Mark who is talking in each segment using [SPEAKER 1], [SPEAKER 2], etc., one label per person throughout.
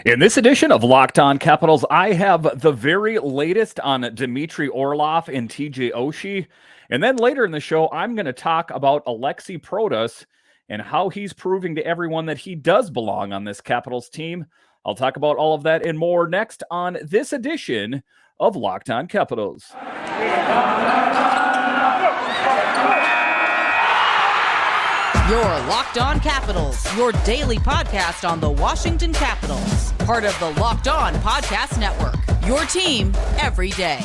[SPEAKER 1] In this edition of Locked On Capitals, I have the very latest on Dimitri Orlov and TJ Oshie. And then later in the show, I'm going to talk about Aliaksei Protas and how he's proving to everyone that he does belong on this Capitals team. I'll talk about all of that and more next on this edition of Locked On Capitals.
[SPEAKER 2] You're Locked On Capitals, your daily podcast on the Washington Capitals. Part of the Locked On Podcast Network, your team every day.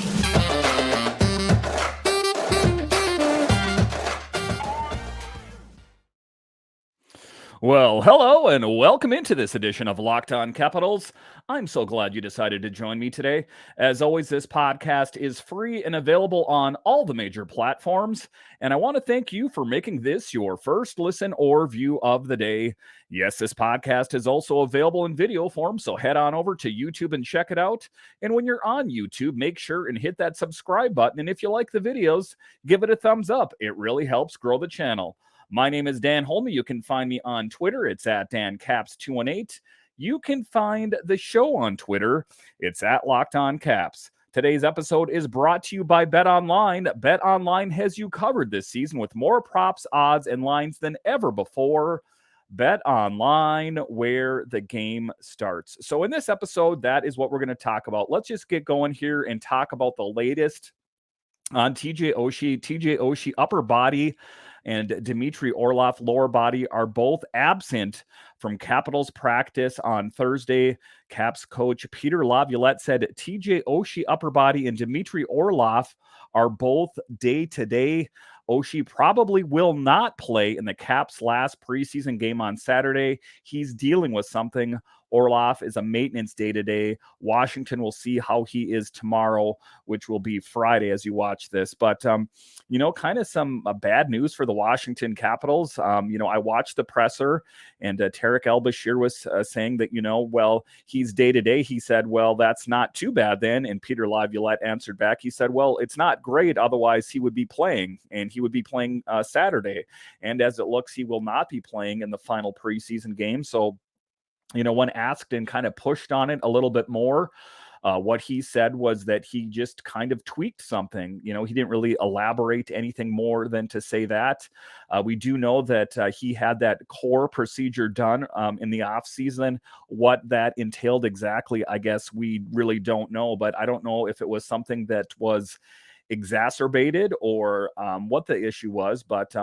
[SPEAKER 1] Well, hello and welcome into this edition of Locked On Capitals. I'm so glad you decided to join me today. As always, this podcast is free and available on all the major platforms. And I want to thank you for making this your first listen or view of the day. Yes, this podcast is also available in video form, so head on over to YouTube and check it out. And when you're on YouTube, make sure and hit that subscribe button. And if you like the videos, give it a thumbs up. It really helps grow the channel. My name is Dan Holme. You can find me on Twitter. It's at DanCaps218. You can find the show on Twitter. It's at Locked On Caps. Today's episode is brought to you by BetOnline. BetOnline has you covered this season with more props, odds, and lines than ever before. BetOnline, where the game starts. So in this episode, that is what we're going to talk about. Let's just get going here and talk about the latest on TJ Oshie. TJ Oshie upper body and Dimitri Orlov lower body are both absent from Capitals practice on Thursday. Caps coach Peter Laviolette said TJ Oshie upper body and Dimitri Orlov are both day-to-day. Oshie probably will not play in the Caps' last preseason game on Saturday. He's dealing with something. Orlov is a maintenance day-to-day. Washington will see how he is tomorrow, which will be Friday as you watch this. But, kind of some bad news for the Washington Capitals. I watched the presser, and Tarek El-Bashir was saying that, he's day-to-day. He said, well, that's not too bad then. And Peter Laviolette answered back. He said, well, it's not great. Otherwise, he would be playing, and he would be playing Saturday. And as it looks, he will not be playing in the final preseason game. So, when asked and kind of pushed on it a little bit more, what he said was that he just kind of tweaked something. He didn't really elaborate anything more than to say that. We do know that he had that core procedure done in the off season. What that entailed exactly, I guess we really don't know, but I don't know if it was something that was exacerbated or what the issue was, but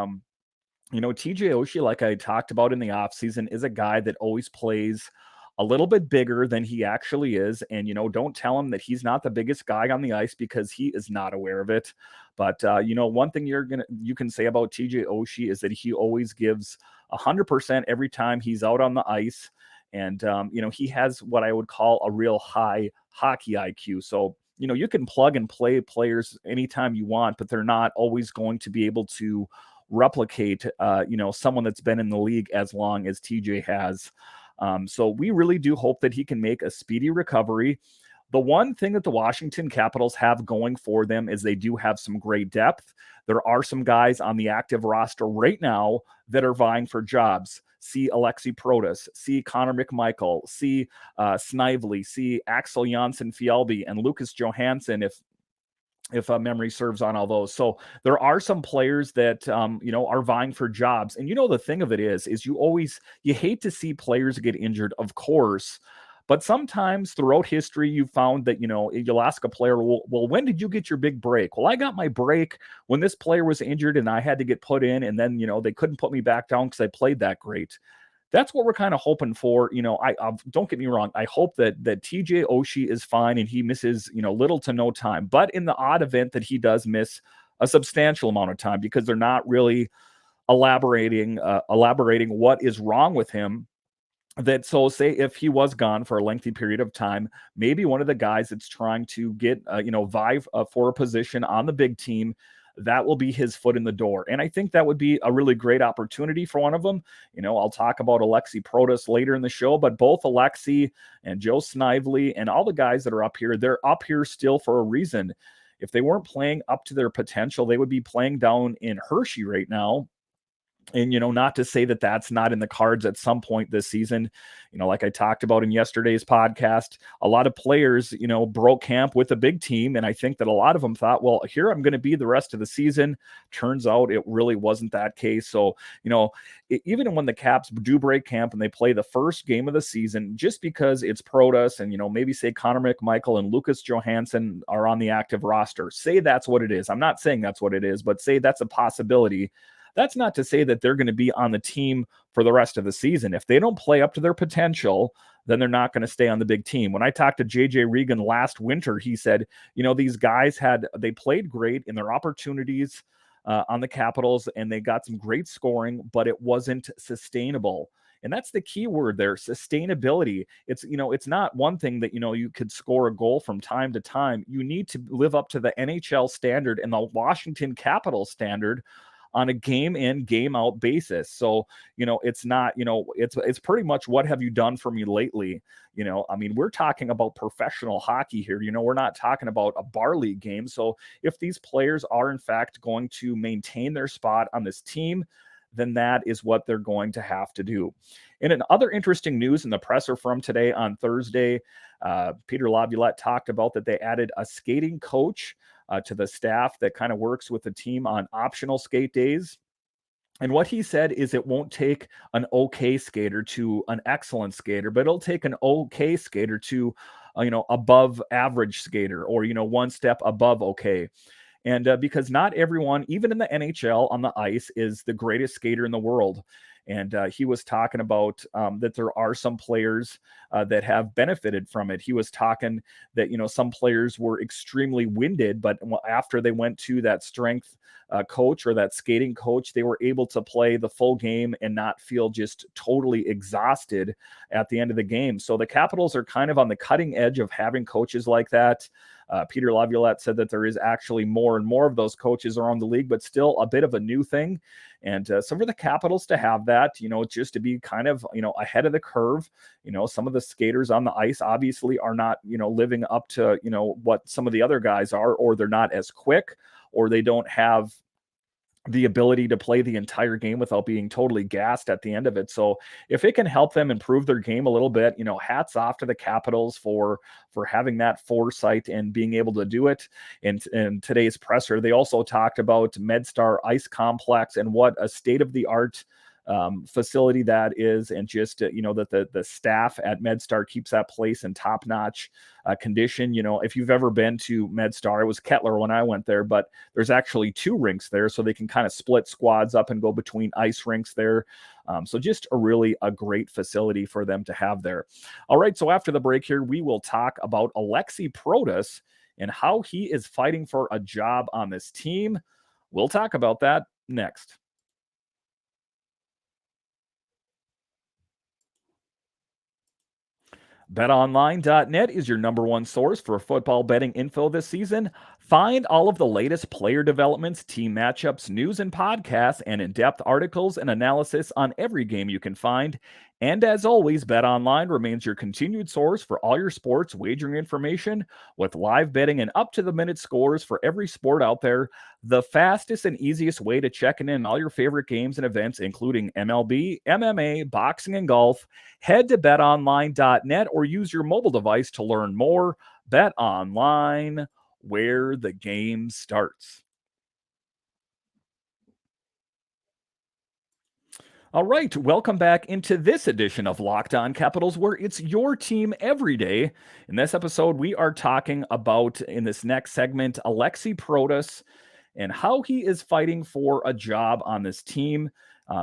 [SPEAKER 1] TJ Oshie, like I talked about in the offseason, is a guy that always plays a little bit bigger than he actually is. And, don't tell him that he's not the biggest guy on the ice because he is not aware of it. But, one thing you can say about TJ Oshie is that he always gives 100% every time he's out on the ice. And, he has what I would call a real high hockey IQ. So, you can plug and play players anytime you want, but they're not always going to be able to replicate, someone that's been in the league as long as TJ has. So we really do hope that he can make a speedy recovery. The one thing that the Washington Capitals have going for them is they do have some great depth. There are some guys on the active roster right now that are vying for jobs. See Aliaksei Protas, see Connor McMichael, see Snively, see Axel Janssen-Fjällby, and Lucas Johansson, if memory serves on all those. So there are some players that, are vying for jobs. And, the thing of it is you hate to see players get injured, of course, but sometimes throughout history, you found that, you'll ask a player, well, when did you get your big break? Well, I got my break when this player was injured and I had to get put in, and then, they couldn't put me back down because I played that great. That's what we're kind of hoping for. I don't get me wrong. I hope that TJ Oshie is fine and he misses, little to no time. But in the odd event that he does miss a substantial amount of time because they're not really elaborating what is wrong with him, so say if he was gone for a lengthy period of time, maybe one of the guys that's trying to get, vie for a position on the big team, that will be his foot in the door. And I think that would be a really great opportunity for one of them. I'll talk about Aliaksei Protas later in the show, but both Aliaksei and Joe Snively and all the guys that are up here, they're up here still for a reason. If they weren't playing up to their potential, they would be playing down in Hershey right now. And, not to say that that's not in the cards at some point this season. Like I talked about in yesterday's podcast, a lot of players, broke camp with a big team. And I think that a lot of them thought, well, here I'm going to be the rest of the season. Turns out it really wasn't that case. So, even when the Caps do break camp and they play the first game of the season, just because it's Protas and, maybe say Connor McMichael and Lucas Johansson are on the active roster, say that's what it is. I'm not saying that's what it is, but say that's a possibility. That's not to say that they're going to be on the team for the rest of the season. If they don't play up to their potential, then they're not going to stay on the big team. When I talked to JJ Regan last winter, he said, these guys they played great in their opportunities on the Capitals, and they got some great scoring, but it wasn't sustainable. And that's the key word there, sustainability. It's not one thing that, you could score a goal from time to time. You need to live up to the NHL standard and the Washington Capitals standard on a game in, game out basis. So, it's not, it's pretty much what have you done for me lately? We're talking about professional hockey here. We're not talking about a bar league game. So if these players are in fact going to maintain their spot on this team, then that is what they're going to have to do. And in other interesting news in the presser from today on Thursday, Peter Laviolette talked about that they added a skating coach to the staff that kind of works with the team on optional skate days. And what he said is it won't take an okay skater to an excellent skater, but it'll take an okay skater to, above average skater, or, one step above okay. And because not everyone, even in the NHL on the ice, is the greatest skater in the world. And he was talking about that there are some players that have benefited from it. He was talking that, some players were extremely winded, but after they went to that strength coach or that skating coach, they were able to play the full game and not feel just totally exhausted at the end of the game. So the Capitals are kind of on the cutting edge of having coaches like that. Peter Laviolette said that there is actually more and more of those coaches around the league, but still a bit of a new thing. And so for the Capitals to have that, just to be kind of, ahead of the curve, some of the skaters on the ice obviously are not, living up to, what some of the other guys are, or they're not as quick, or they don't have the ability to play the entire game without being totally gassed at the end of it. So if it can help them improve their game a little bit, hats off to the Capitals for having that foresight and being able to do it. In today's presser, they also talked about MedStar Ice Complex and what a state-of-the-art facility that is, and just that the staff at MedStar keeps that place in top-notch condition. If you've ever been to MedStar, it was Kettler when I went there, but there's actually 2 rinks there, so they can kind of split squads up and go between ice rinks there. So just a great facility for them to have there. All right, so after the break here, we will talk about Aliaksei Protas and how he is fighting for a job on this team. We'll talk about that next. BetOnline.net is your number one source for football betting info this season. Find all of the latest player developments, team matchups, news and podcasts, and in-depth articles and analysis on every game you can find. And as always, BetOnline remains your continued source for all your sports wagering information with live betting and up-to-the-minute scores for every sport out there. The fastest and easiest way to check in on all your favorite games and events, including MLB, MMA, boxing, and golf. Head to betonline.net or use your mobile device to learn more. BetOnline, where the game starts. All right, welcome back into this edition of Locked On Capitals, where it's your team every day. In this episode, we are talking about, in this next segment, Aliaksei Protas and how he is fighting for a job on this team.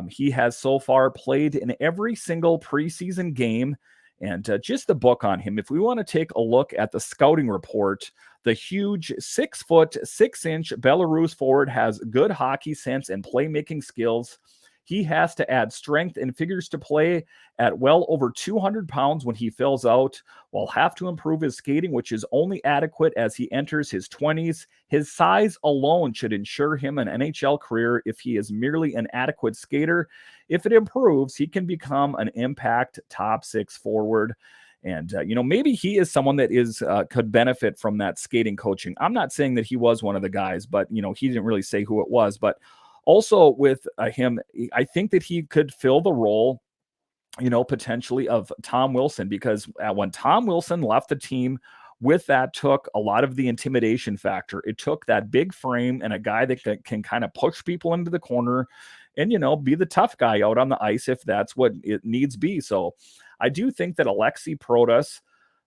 [SPEAKER 1] He has so far played in every single preseason game. And just the book on him, if we want to take a look at the scouting report, the huge 6'6" Belarus forward has good hockey sense and playmaking skills. He has to add strength and figures to play at well over 200 pounds when he fills out, while have to improve his skating, which is only adequate as he enters his 20s. His size alone should ensure him an NHL career if he is merely an adequate skater. If it improves, he can become an impact top 6 forward. And, maybe he is someone that could benefit from that skating coaching. I'm not saying that he was one of the guys, but, he didn't really say who it was. But Also with him, I think that he could fill the role, potentially of Tom Wilson, because when Tom Wilson left the team, with that took a lot of the intimidation factor. It took that big frame and a guy that can kind of push people into the corner and, be the tough guy out on the ice if that's what it needs be. So I do think that Aliaksei Protas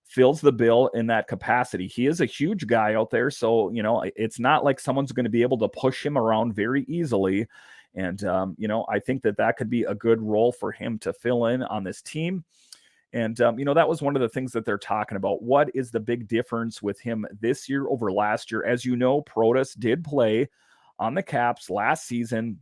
[SPEAKER 1] fills the bill in that capacity. He is a huge guy out there. So, it's not like someone's going to be able to push him around very easily. And, I think that could be a good role for him to fill in on this team. And, that was one of the things that they're talking about. What is the big difference with him this year over last year? As you know, Protas did play on the Caps last season.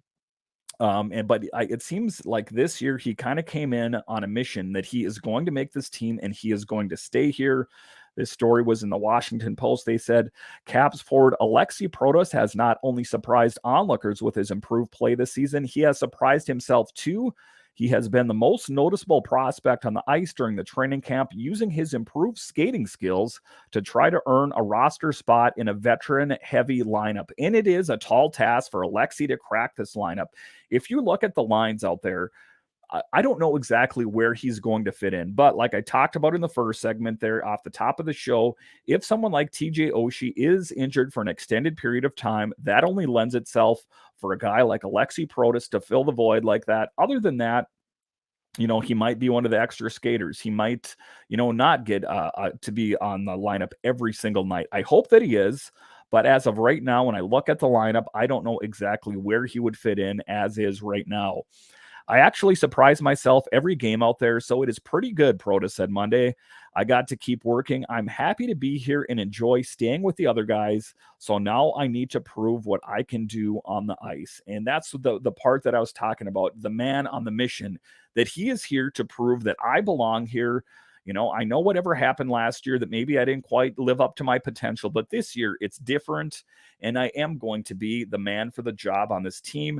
[SPEAKER 1] But it seems like this year he kind of came in on a mission that he is going to make this team and he is going to stay here. This story was in the Washington Post. They said Caps forward Aliaksei Protas has not only surprised onlookers with his improved play this season, he has surprised himself too. He has been the most noticeable prospect on the ice during the training camp, using his improved skating skills to try to earn a roster spot in a veteran-heavy lineup. And it is a tall task for Aliaksei to crack this lineup. If you look at the lines out there, I don't know exactly where he's going to fit in, but like I talked about in the first segment there off the top of the show, if someone like TJ Oshie is injured for an extended period of time, that only lends itself for a guy like Aliaksei Protas to fill the void like that. Other than that, he might be one of the extra skaters. He might, not get to be on the lineup every single night. I hope that he is. But as of right now, when I look at the lineup, I don't know exactly where he would fit in as is right now. I actually surprise myself every game out there, so it is pretty good, Protas said Monday. I got to keep working. I'm happy to be here and enjoy staying with the other guys. So now I need to prove what I can do on the ice. And that's the part that I was talking about, the man on the mission, that he is here to prove that I belong here. I know whatever happened last year that maybe I didn't quite live up to my potential, but this year it's different. And I am going to be the man for the job on this team.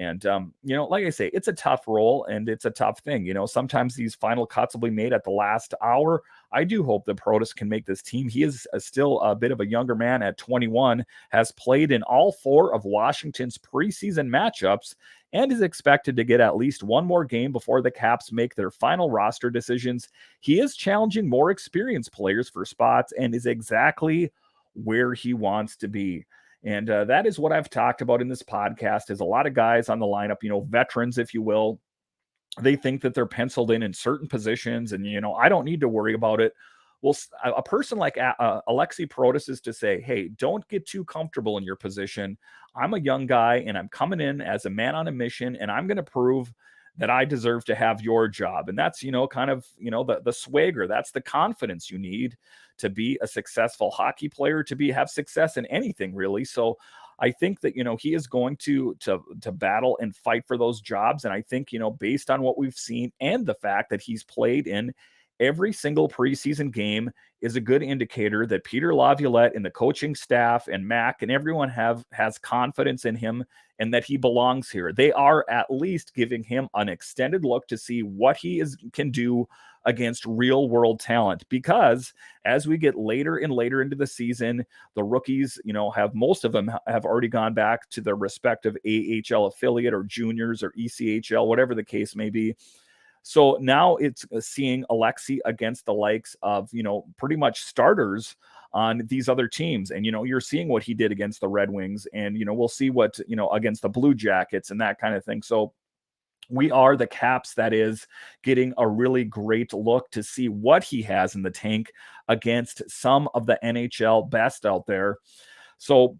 [SPEAKER 1] And, like I say, it's a tough role and it's a tough thing. Sometimes these final cuts will be made at the last hour. I do hope that Protas can make this team. He is still a bit of a younger man at 21, has played in all 4 of Washington's preseason matchups, and is expected to get at least one more game before the Caps make their final roster decisions. He is challenging more experienced players for spots and is exactly where he wants to be. And that is what I've talked about in this podcast, is a lot of guys on the lineup, veterans, if you will. They think that they're penciled in certain positions and, I don't need to worry about it. Well, a person like Aliaksei Protas is to say, hey, don't get too comfortable in your position. I'm a young guy and I'm coming in as a man on a mission, and I'm going to prove that I deserve to have your job. And that's, kind of, the swagger. That's the confidence you need to be a successful hockey player, to have success in anything, really. So I think that, he is going to battle and fight for those jobs. And I think, based on what we've seen and the fact that he's played in every single preseason game, is a good indicator that Peter Laviolette and the coaching staff and Mac and everyone has confidence in him and that he belongs here. They are at least giving him an extended look to see what he can do against real world talent, because as we get later and later into the season, the rookies, most of them have already gone back to their respective AHL affiliate or juniors or ECHL, whatever the case may be. So now it's seeing Aliaksei against the likes of, pretty much starters on these other teams. And, you're seeing what he did against the Red Wings, and, we'll see what, against the Blue Jackets and that kind of thing. So we are the Caps that is getting a really great look to see what he has in the tank against some of the NHL best out there. So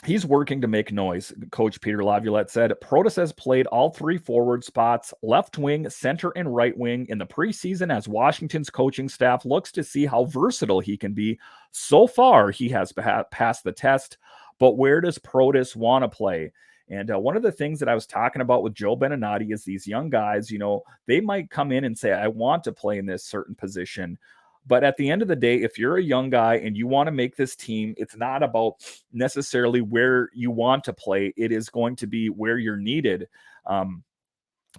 [SPEAKER 1] he's working to make noise, Coach Peter Laviolette said. Protas has played all 3 forward spots, left wing, center, and right wing in the preseason as Washington's coaching staff looks to see how versatile he can be. So far, he has passed the test, but where does Protas want to play? And one of the things that I was talking about with Joe Beninati is these young guys, they might come in and say, I want to play in this certain position. But at the end of the day, if you're a young guy and you want to make this team, it's not about necessarily where you want to play. It is going to be where you're needed.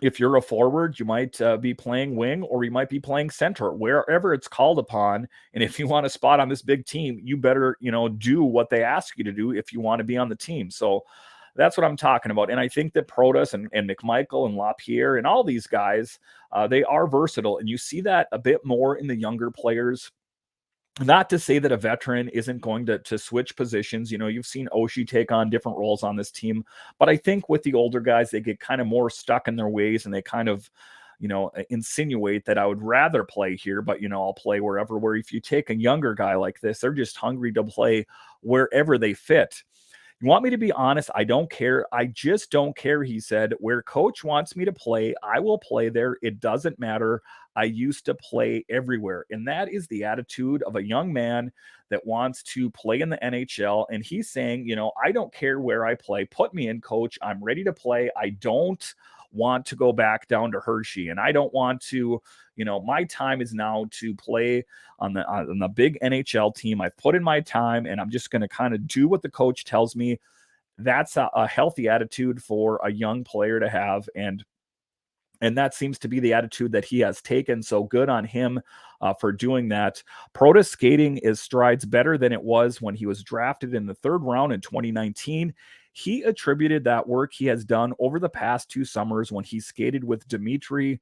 [SPEAKER 1] If you're a forward, you might be playing wing, or you might be playing center, wherever it's called upon. And if you want a spot on this big team, you better, do what they ask you to do if you want to be on the team. So That's what I'm talking about. And I think that Protas and McMichael and LaPierre and all these guys, they are versatile. And you see that a bit more in the younger players. Not to say that a veteran isn't going to switch positions. You've seen Oshie take on different roles on this team, but I think with the older guys, they get kind of more stuck in their ways and they kind of, insinuate that I would rather play here, but I'll play wherever. Where if you take a younger guy like this, they're just hungry to play wherever they fit. You want me to be honest? I don't care. I just don't care. He said, where coach wants me to play, I will play there. It doesn't matter. I used to play everywhere. And that is the attitude of a young man that wants to play in the NHL. And he's saying, I don't care where I play. Put me in, coach. I'm ready to play. I don't want to go back down to Hershey. And I don't want to, my time is now to play on the big NHL team. I've put in my time and I'm just going to kind of do what the coach tells me. That's a healthy attitude for a young player to have. And that seems to be the attitude that he has taken. So good on him for doing that. Protas skating is strides better than it was when he was drafted in the third round in 2019. He attributed that work he has done over the past 2 summers when he skated with Dimitri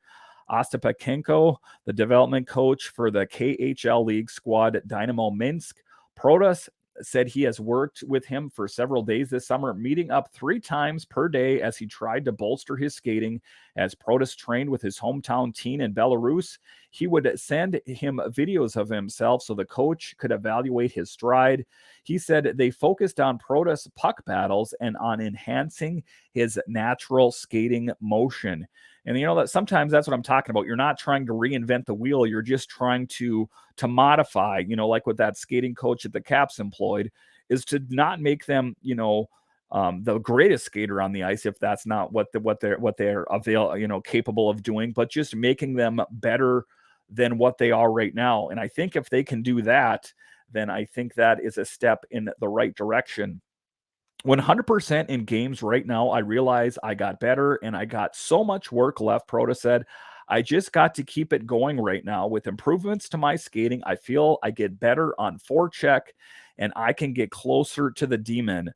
[SPEAKER 1] Ostapenko, the development coach for the KHL League squad Dynamo Minsk. Protas said he has worked with him for several days this summer, meeting up 3 times per day as he tried to bolster his skating. As Protas trained with his hometown team in Belarus, he would send him videos of himself so the coach could evaluate his stride. He said they focused on Protas' puck battles and on enhancing his natural skating motion. And that sometimes that's what I'm talking about. You're not trying to reinvent the wheel. You're just trying to modify, like what that skating coach at the Caps employed, is to not make them, the greatest skater on the ice, if that's not what they're capable of doing, but just making them better than what they are right now. And I think if they can do that, then I think that is a step in the right direction. 100% in games right now, I realize I got better and I got so much work left, Protas said. I just got to keep it going right now. With improvements to my skating, I feel I get better on forecheck and I can get closer to the D-man.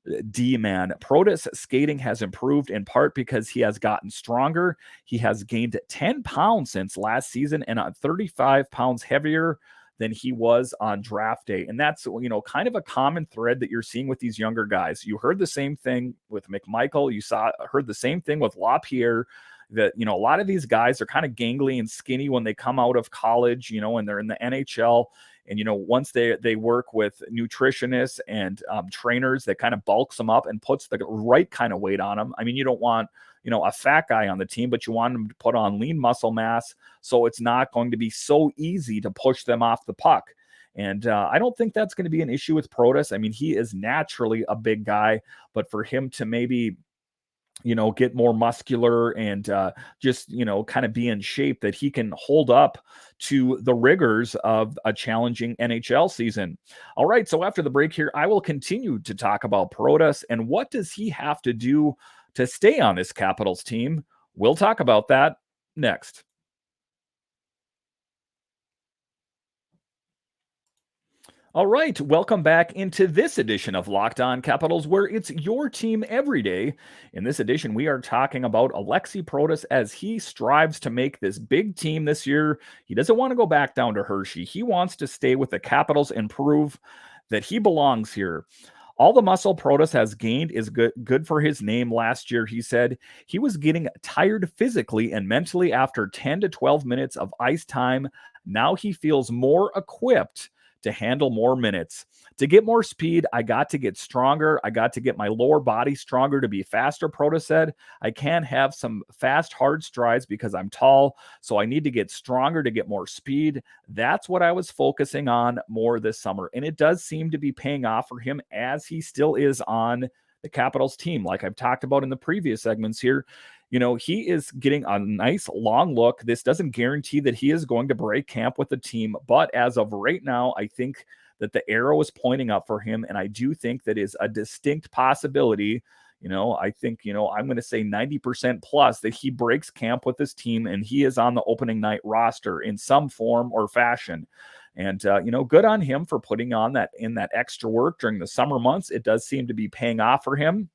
[SPEAKER 1] Protas' skating has improved in part because he has gotten stronger. He has gained 10 pounds since last season and 35 pounds heavier than he was on draft day. And that's, kind of a common thread that you're seeing with these younger guys. You heard the same thing with McMichael. Heard the same thing with LaPierre, that, a lot of these guys are kind of gangly and skinny when they come out of college, and they're in the NHL. And, once they work with nutritionists and trainers, that kind of bulks them up and puts the right kind of weight on them. I mean, you don't want, a fat guy on the team, but you want them to put on lean muscle mass. So it's not going to be so easy to push them off the puck. And I don't think that's going to be an issue with Protas. I mean, he is naturally a big guy, but for him to maybe get more muscular and just, kind of be in shape that he can hold up to the rigors of a challenging NHL season. All right. So after the break here, I will continue to talk about Protas and what does he have to do to stay on this Capitals team. We'll talk about that next. All right, welcome back into this edition of Locked On Capitals, where it's your team every day. In this edition, we are talking about Aliaksei Protas as he strives to make this big team this year. He doesn't want to go back down to Hershey. He wants to stay with the Capitals and prove that he belongs here. All the muscle Protas has gained is good for his name. Last year, he said he was getting tired physically and mentally after 10 to 12 minutes of ice time. Now he feels more equipped to handle more minutes. To get more speed, I got to get stronger. I got to get my lower body stronger to be faster, Protas said. I can't have some fast, hard strides because I'm tall, so I need to get stronger to get more speed. That's what I was focusing on more this summer, and it does seem to be paying off for him as he still is on the Capitals team. Like I've talked about in the previous segments here, he is getting a nice long look. This doesn't guarantee that he is going to break camp with the team, but as of right now, I think that the arrow is pointing up for him, and I do think that is a distinct possibility. I think, I'm going to say 90% plus that he breaks camp with this team and he is on the opening night roster in some form or fashion. And, good on him for putting on that extra work during the summer months. It does seem to be paying off for him.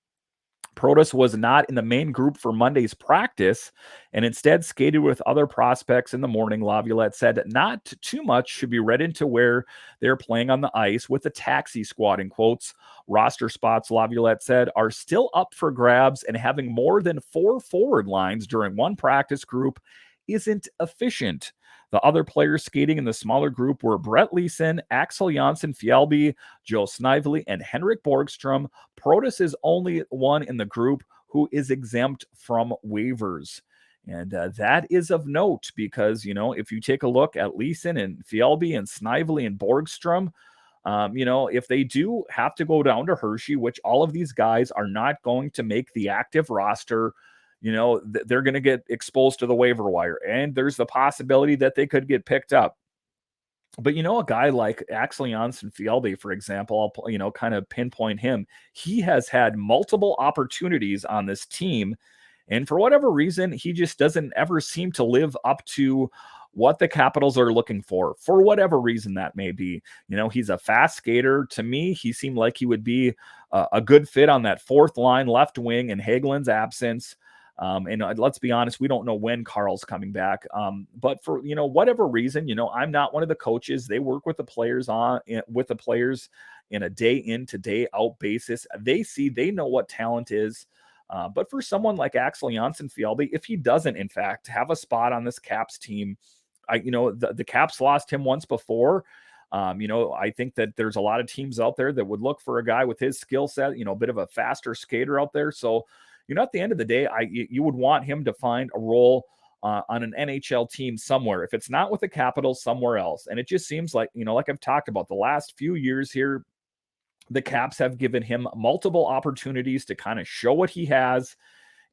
[SPEAKER 1] Protas was not in the main group for Monday's practice and instead skated with other prospects in the morning. Laviolette said that not too much should be read into where they're playing on the ice with the taxi squad, in quotes. Roster spots, Laviolette said, are still up for grabs, and having more than 4 forward lines during one practice group isn't efficient. The other players skating in the smaller group were Brett Leeson, Axel Jonsson-Fjällby, Joe Snively, and Henrik Borgstrom. Protas is only one in the group who is exempt from waivers. And that is of note because, if you take a look at Leeson and Fjällby and Snively and Borgstrom, if they do have to go down to Hershey, which all of these guys are not going to make the active roster, they're going to get exposed to the waiver wire. And there's the possibility that they could get picked up. But, a guy like Axel Jonsson-Fjällby, for example, I'll, kind of pinpoint him. He has had multiple opportunities on this team. And for whatever reason, he just doesn't ever seem to live up to what the Capitals are looking for whatever reason that may be. He's a fast skater. To me, he seemed like he would be a good fit on that fourth line left wing in Hagelin's absence. And let's be honest, we don't know when Carl's coming back. But for, whatever reason, I'm not one of the coaches. They work with the players in a day in to day out basis. They know what talent is. But for someone like Axel Jonsson-Fjällby, if he doesn't, in fact, have a spot on this Caps team, the Caps lost him once before. I think that there's a lot of teams out there that would look for a guy with his skill set, a bit of a faster skater out there. So, at the end of the day, you would want him to find a role on an NHL team somewhere. If it's not with the Capitals, somewhere else. And it just seems like, like I've talked about the last few years here, the Caps have given him multiple opportunities to kind of show what he has.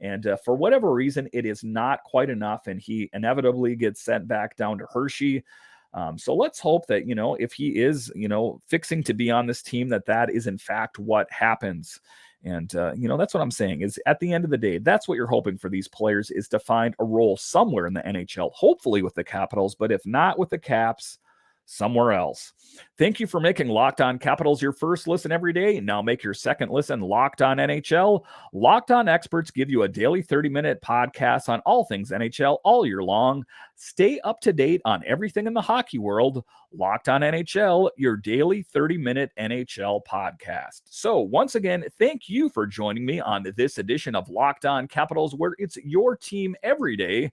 [SPEAKER 1] And for whatever reason, it is not quite enough. And he inevitably gets sent back down to Hershey. So let's hope that, if he is, fixing to be on this team, that is in fact what happens. And, that's what I'm saying is at the end of the day, that's what you're hoping for these players is to find a role somewhere in the NHL, hopefully with the Capitals, but if not with the Caps, somewhere else. Thank you for making Locked On Capitals your first listen every day. Now make your second listen Locked On NHL. Locked On experts give you a daily 30-minute podcast on all things NHL all year long. Stay up to date on everything in the hockey world. Locked On NHL, your daily 30-minute NHL podcast. So once again, thank you for joining me on this edition of Locked On Capitals, where it's your team every day.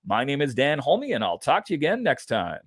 [SPEAKER 1] My name is Dan Holme, and I'll talk to you again next time.